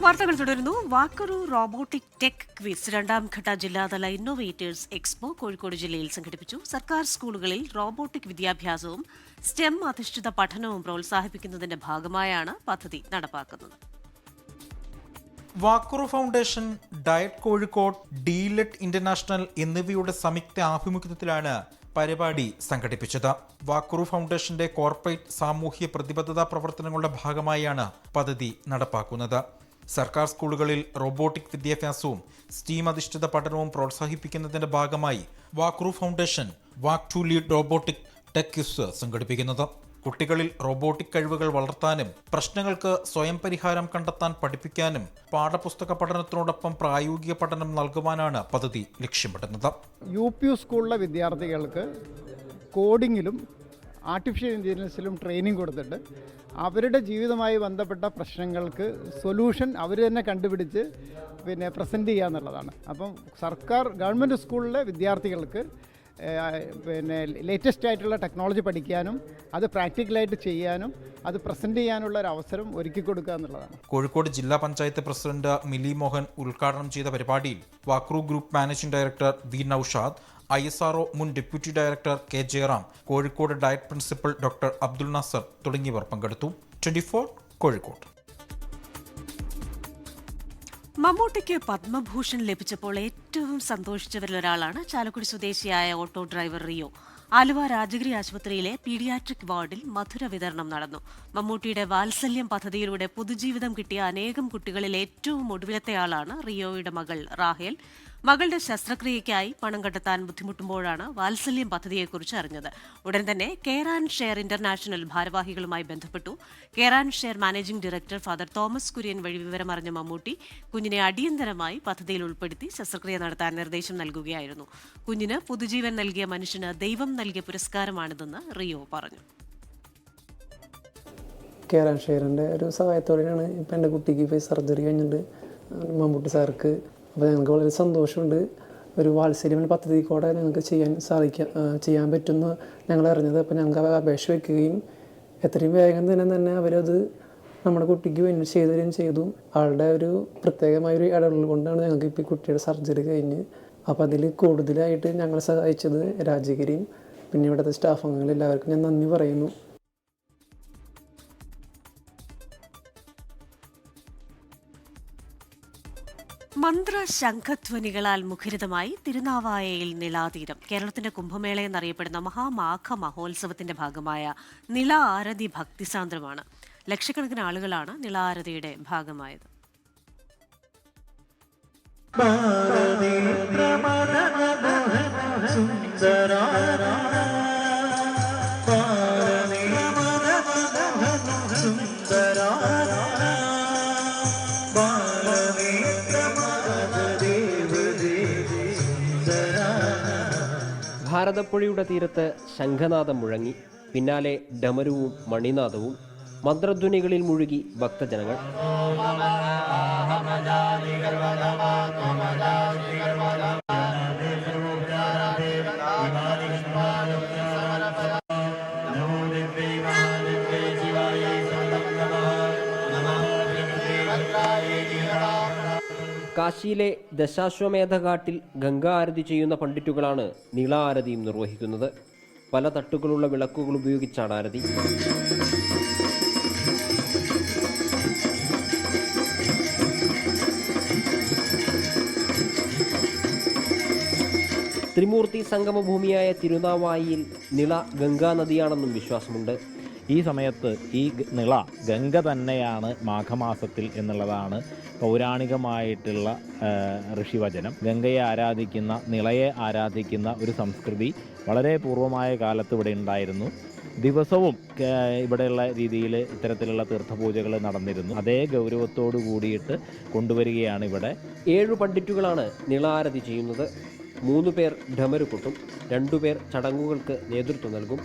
വാർത്തകൾ തുടരുന്നു. വാക്കറു റോബോട്ടിക് ടെക് ക്വിസ് 2ാം ഘട്ട ജില്ലാതല ഇന്നോവേറ്റേഴ്സ് എക്സ്പോ കോഴിക്കോട് ജില്ലയിൽ സംഘടിപ്പിച്ചു. സർക്കാർ സ്കൂളുകളിൽ റോബോട്ടിക് വിദ്യാഭ്യാസവും സ്റ്റെം അധിഷ്ഠിത പഠനവും പ്രോത്സാഹിപ്പിക്കുന്നതിന്റെ ഭാഗമായാണ് പദ്ധതി നടപ്പാക്കുന്നത്. വാക്കറു ഫൗണ്ടേഷൻ, ഡയറ്റ് കോഴിക്കോട്, ഡീലെറ്റ് ഇന്റർനാഷണൽ എന്നിവയുടെ സംയുക്ത ആഭിമുഖ്യത്തിലാണ് പരിപാടി സംഘടിപ്പിച്ചത്. വാക്കറു ഫൗണ്ടേഷന്റെ കോർപ്പറേറ്റ് സാമൂഹ്യ പ്രതിബദ്ധതാ പ്രവർത്തനങ്ങളുടെ ഭാഗമായാണ് പദ്ധതി നടപ്പാക്കുന്നത്. സർക്കാർ സ്കൂളുകളിൽ റോബോട്ടിക് വിദ്യാഭ്യാസവും സ്റ്റീം അധിഷ്ഠിത പഠനവും പ്രോത്സാഹിപ്പിക്കുന്നതിന്റെ ഭാഗമായി Walkaroo foundation walk to lead robotic tech quiz സംഘടിപ്പിക്കുന്നത്. കുട്ടികളിൽ റോബോട്ടിക് കഴിവുകൾ വളർത്താനും പ്രശ്നങ്ങൾക്ക് സ്വയം പരിഹാരം കണ്ടെത്താൻ പഠിപ്പിക്കാനും പാഠപുസ്തക പഠനത്തിനോടൊപ്പം പ്രായോഗിക പഠനം നൽകുവാനാണ് പദ്ധതി ലക്ഷ്യമിടുന്നത്. UP സ്കൂളിലെ വിദ്യാർത്ഥികൾക്ക് കോഡിങ്ങിലും ആർട്ടിഫിഷ്യൽ ഇൻ്റലിജൻസിലും ട്രെയിനിങ് കൊടുത്തിട്ട് അവരുടെ ജീവിതവുമായി ബന്ധപ്പെട്ട പ്രശ്നങ്ങൾക്ക് സൊല്യൂഷൻ അവർ തന്നെ കണ്ടുപിടിച്ച് പ്രസൻറ്റ് ചെയ്യുക എന്നുള്ളതാണ്. അപ്പം ഗവൺമെൻറ് സ്കൂളിലെ വിദ്യാർത്ഥികൾക്ക് ലേറ്റസ്റ്റ് ആയിട്ടുള്ള ടെക്നോളജി പഠിക്കാനും അത് പ്രാക്ടിക്കലായിട്ട് ചെയ്യാനും അത് പ്രസൻറ്റ് ചെയ്യാനുള്ള ഒരു അവസരം ഒരുക്കി കൊടുക്കുക എന്നുള്ളതാണ്. കോഴിക്കോട് ജില്ലാ പഞ്ചായത്ത് പ്രസിഡന്റ് മിലി മോഹൻ ഉദ്ഘാടനം ചെയ്ത പരിപാടിയിൽ Walkaroo group managing director V Noushad, ISRO മുൻ deputy director K Jayaram, Kozhikode DIET principal doctor Abdul Nasar തുടങ്ങിയവർ പങ്കെടുത്തു. 24 കോഴിക്കോട്. മമ്മൂട്ടിക്ക് പത്മഭൂഷൺ ലഭിച്ചപ്പോൾ ഏറ്റവും സന്തോഷിച്ചവരിലൊരാളാണ് ചാലക്കുടി സ്വദേശിയായ auto driver Rio. Aluva Rajagiri ആശുപത്രിയിലെ പീഡിയാട്രിക് വാർഡിൽ മധുര വിതരണം നടന്നു. മമ്മൂട്ടിയുടെ വാത്സല്യം പദ്ധതിയിലൂടെ പുതുജീവിതം കിട്ടിയ അനേകം കുട്ടികളിൽ ഏറ്റവും ഒടുവിലത്തെയാളാണ് റിയോയുടെ മകൾ റാഹേൽ. മകളുടെ ശസ്ത്രക്രിയയ്ക്കായി പണം കണ്ടെത്താൻ ബുദ്ധിമുട്ടുമ്പോഴാണ് വാത്സല്യം പദ്ധതിയെക്കുറിച്ച് അറിഞ്ഞത്. ഉടൻ തന്നെ കെയർ ആൻഡ് ഷെയർ ഇന്റർനാഷണൽ ഭാരവാഹികളുമായി ബന്ധപ്പെട്ടു. Care and share managing director father Thomas Kurian വഴി വിവരമറിഞ്ഞ മമ്മൂട്ടി കുഞ്ഞിനെ അടിയന്തരമായി പദ്ധതിയിൽ ഉൾപ്പെടുത്തി ശസ്ത്രക്രിയ നടത്താൻ നിർദ്ദേശം നൽകുകയായിരുന്നു. കുഞ്ഞിന് പുതുജീവൻ നൽകിയ മനുഷ്യന് ദൈവം നൽകിയ പുരസ്കാരമാണിതെന്ന് റിയോ പറഞ്ഞു. കെയർ ആൻഡ് ഷെയറിൻ്റെ ഒരു സഹായത്തോടെയാണ് ഇപ്പം എൻ്റെ കുട്ടിക്ക് ഇപ്പോൾ സർജറി കഴിഞ്ഞിട്ട് മമ്മൂട്ടി സാർക്ക്. അപ്പോൾ ഞങ്ങൾക്ക് വളരെ സന്തോഷമുണ്ട്. ഒരു വാത്സല്യം പദ്ധതി കൂടെ ഞങ്ങൾക്ക് ചെയ്യാൻ പറ്റുമെന്ന് ഞങ്ങൾ അറിഞ്ഞത്. അപ്പോൾ ഞങ്ങൾക്ക് അപേക്ഷ വയ്ക്കുകയും എത്രയും വേഗം തന്നെ അവരത് നമ്മുടെ കുട്ടിക്ക് വേണ്ടി ചെയ്തു. ആളുടെ ഒരു പ്രത്യേകമായൊരു ഇടപെടൽ കൊണ്ടാണ് ഞങ്ങൾക്ക് ഇപ്പോൾ ഈ കുട്ടിയുടെ സർജറി കഴിഞ്ഞ്. അപ്പോൾ അതിൽ കൂടുതലായിട്ട് ഞങ്ങളെ സഹായിച്ചത് രാജഗിരിയും പിന്നെ ഇവിടുത്തെ സ്റ്റാഫ് അംഗങ്ങൾ എല്ലാവർക്കും ഞാൻ നന്ദി പറയുന്നു. മന്ത്ര ശംഖധ്വനികളാൽ മുഖരിതമായി തിരുനാവായയിൽ നിളാതീരം. കേരളത്തിന്റെ കുംഭമേള എന്നറിയപ്പെടുന്ന മഹാമാഘ മഹോത്സവത്തിന്റെ ഭാഗമായ നിള ആരതി ഭക്തിസാന്ദ്രമാണ്. ലക്ഷക്കണക്കിന് ആളുകളാണ് നിള ആരതിയുടെ ഭാഗമായത്. സുന്ദര ഭാരതപ്പുഴയുടെ തീരത്ത് ശംഖനാദം മുഴങ്ങി, പിന്നാലെ ഡമരുവും മണിനാദവും. മന്ത്രധ്വനികളിൽ മുഴുകി ഭക്തജനങ്ങൾ. കാശിയിലെ ദശാശ്വമേധഘാട്ടിൽ ഗംഗാ ആരതി ചെയ്യുന്ന പണ്ഡിറ്റുകളാണ് നിള ആരതിയും നിർവഹിക്കുന്നത്. പല തട്ടുകളുള്ള വിളക്കുകൾ ഉപയോഗിച്ചാണ് ആരതി. ത്രിമൂർത്തി സംഗമഭൂമിയായ തിരുനാവായിയിൽ നിള ഗംഗാ നദിയാണെന്നും വിശ്വാസമുണ്ട്. ഈ സമയത്ത് ഈ നിള ഗംഗ തന്നെയാണ് മാഘമാസത്തിൽ എന്നുള്ളതാണ് പൗരാണികമായിട്ടുള്ള ഋഷിവചനം. ഗംഗയെ ആരാധിക്കുന്ന, നിളയെ ആരാധിക്കുന്ന ഒരു സംസ്കൃതി വളരെ പൂർവമായ കാലത്ത് ഇവിടെ ഉണ്ടായിരുന്നു. ദിവസവും ഇവിടെയുള്ള രീതിയിൽ ഇത്തരത്തിലുള്ള തീർത്ഥപൂജകൾ നടന്നിരുന്നു. അതേ ഗൗരവത്തോടു കൂടിയിട്ട് കൊണ്ടുവരികയാണ് ഇവിടെ. 7 പണ്ഡിറ്റുകളാണ് നിള ആരതി ചെയ്യുന്നത്. 3 പേർ ഡമരു കൊട്ടും, 2 പേർ ചടങ്ങുകൾക്ക് നേതൃത്വം നൽകും.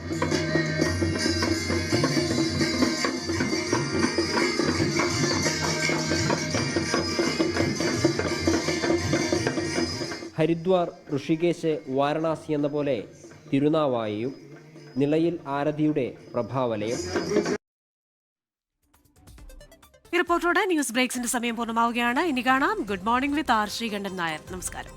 ഹരിദ്വാർ, ഋഷികേശ്, വാരണാസി എന്ന പോലെ തിരുനാവായിയും നിളയിൽ ആരതിയുടെ പ്രഭാവലയം. ഈ റിപ്പോർട്ടോടെ ന്യൂസ് ബ്രേക്സിന്റെ സമയം പൂർണ്ണമാവുകയാണ്. ഇനി കാണാം good morning with R Sreekandan Nair. നമസ്കാരം.